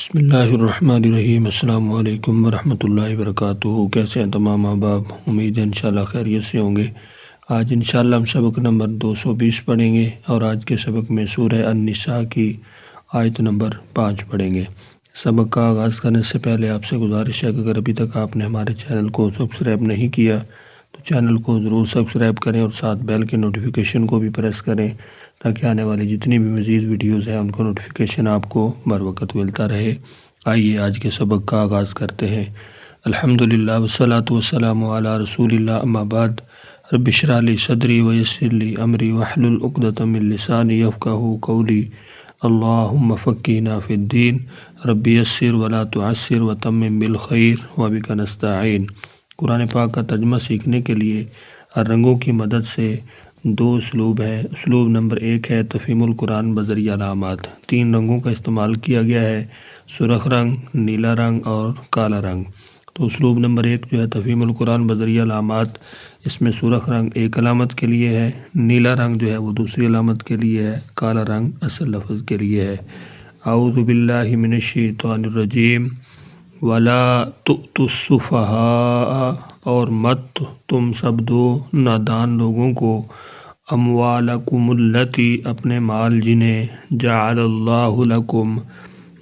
بسم اللہ الرحمن الرحیم۔ السلام علیکم ورحمۃ اللہ وبرکاتہ۔ کیسے ہیں تمام احباب؟ امید ہے انشاءاللہ خیریت سے ہوں گے۔ آج انشاءاللہ ہم سبق نمبر 220 پڑھیں گے اور آج کے سبق میں سورہ النساء کی آیت نمبر 5 پڑھیں گے۔ سبق کا آغاز کرنے سے پہلے آپ سے گزارش ہے کہ اگر ابھی تک آپ نے ہمارے چینل کو سبسکرائب نہیں کیا تو چینل کو ضرور سبسکرائب کریں اور ساتھ بیل کے نوٹیفیکیشن کو بھی پریس کریں تاکہ آنے والی جتنی بھی مزید ویڈیوز ہیں ان کو نوٹیفیکیشن آپ کو بر وقت ملتا رہے۔ آئیے آج کے سبق کا آغاز کرتے ہیں۔ الحمدللہ والصلاة والسلام علی رسول اللہ، اما بعد، رب اشرح لی صدری ویسر لی امری واحلل عقدۃ من لسانی یفقہوا قولی، اللہم فقہنا فی الدین، رب یسر ولا تعسر وتمم بالخیر وبک نستعین۔ قرآن پاک کا ترجمہ سیکھنے کے لیے رنگوں کی مدد سے دو اسلوب ہے۔ اسلوب نمبر 1 ہے تفہیم القرآن بذریعہ علامات۔ 3 رنگوں کا استعمال کیا گیا ہے، سرخ رنگ، نیلا رنگ اور کالا رنگ۔ تو اسلوب نمبر 1 جو ہے تفہیم القرآن بذریعہ علامات، اس میں سرخ رنگ ایک علامت کے لیے ہے، نیلا رنگ جو ہے وہ دوسری علامت کے لیے ہے، کالا رنگ اصل لفظ کے لیے ہے۔ اعوذ باللہ من الشیطان الرجیم۔ وَلَا تُؤْتُوا السُّفَہَاءَ، اور مت تم سب دو نادان لوگوں کو، اموالکم التی، اپنے مال جنہیں، جعل اللہ لکم،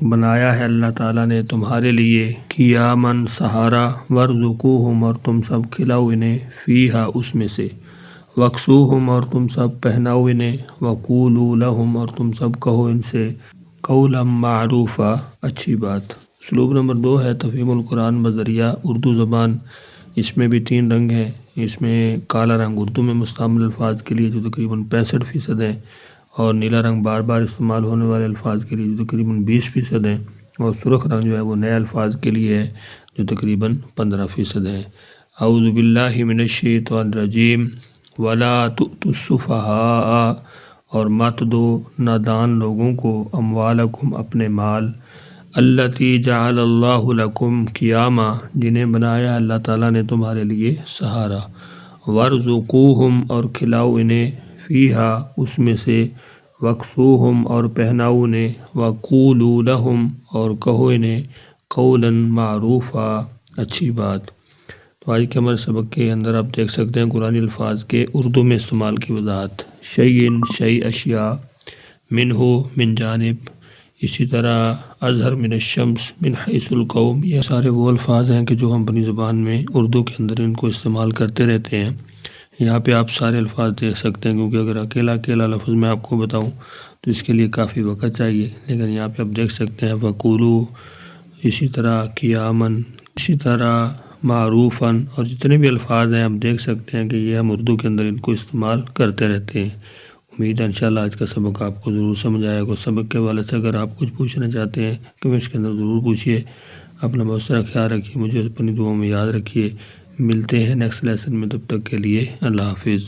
بنایا ہے اللہ تعالیٰ نے تمہارے لیے، قیاماً سہارا، وارزقوہم، اور تم سب کھلاؤ انہیں، فیہا، اس میں سے، واکسوہم، اور تم سب پہناؤ انہیں، وقولوا لہم، اور تم سب کہو ان سے، قولا معروفا، اچھی بات۔ اسلوب نمبر 2 ہے تفہیم القرآن بذریعہ اردو زبان۔ اس میں بھی 3 رنگ ہیں۔ اس میں کالا رنگ اردو میں مستعمل الفاظ کے لیے جو تقریباً 65% ہیں، اور نیلا رنگ بار بار استعمال ہونے والے الفاظ کے لیے جو تقریباً 20% ہیں، اور سرخ رنگ جو ہے وہ نئے الفاظ کے لیے ہے جو تقریباً 15% ہیں۔ اعوذ باللہ من الشیطان الرجیم۔ وَلَا تُؤْتُوا السُّفَہَاءَ، اور مت دو نادان لوگوں کو، اموالکم، اپنے مال، التی جعل اللہ لکم قیاما، جنہیں بنایا اللہ تعالیٰ نے تمہارے لیے سہارا، وارزقوہم، اور کھلاؤ انہیں، فیہا، اس میں سے، واکسوہم، اور پہناؤ انہیں، وقولوا لہم، اور کہو انہیں، قولا معروفا، اچھی بات۔ تو آج کے ہمارے سبق کے اندر آپ دیکھ سکتے ہیں قرآنی الفاظ کے اردو میں استعمال کی وضاحت۔ شیئن، شیء، اشیاء، منہ، من جانب، اسی طرح اظہر من الشمس، من حیث القوم، یہ سارے وہ الفاظ ہیں کہ جو ہم اپنی زبان میں اردو کے اندر ان کو استعمال کرتے رہتے ہیں۔ یہاں پہ آپ سارے الفاظ دیکھ سکتے ہیں، کیونکہ اگر اکیلا اکیلا لفظ میں آپ کو بتاؤں تو اس کے لیے کافی وقت چاہیے، لیکن یہاں پہ آپ دیکھ سکتے ہیں وقولو، اسی طرح قیاماً، اسی طرح معروفاً، اور جتنے بھی الفاظ ہیں آپ دیکھ سکتے ہیں کہ یہ ہم اردو کے اندر ان کو استعمال کرتے رہتے ہیں۔ امید ہے انشاءاللہ آج کا سبق آپ کو ضرور سمجھ آئے گا۔ سبق کے حوالے سے اگر آپ کچھ پوچھنا چاہتے ہیں کمنٹس کے اندر ضرور پوچھیے۔ اپنا بہت سارا خیال رکھیے، مجھے اپنی دعاؤں میں یاد رکھیے۔ ملتے ہیں نیکسٹ لیسن میں، تب تک کے لیے اللہ حافظ۔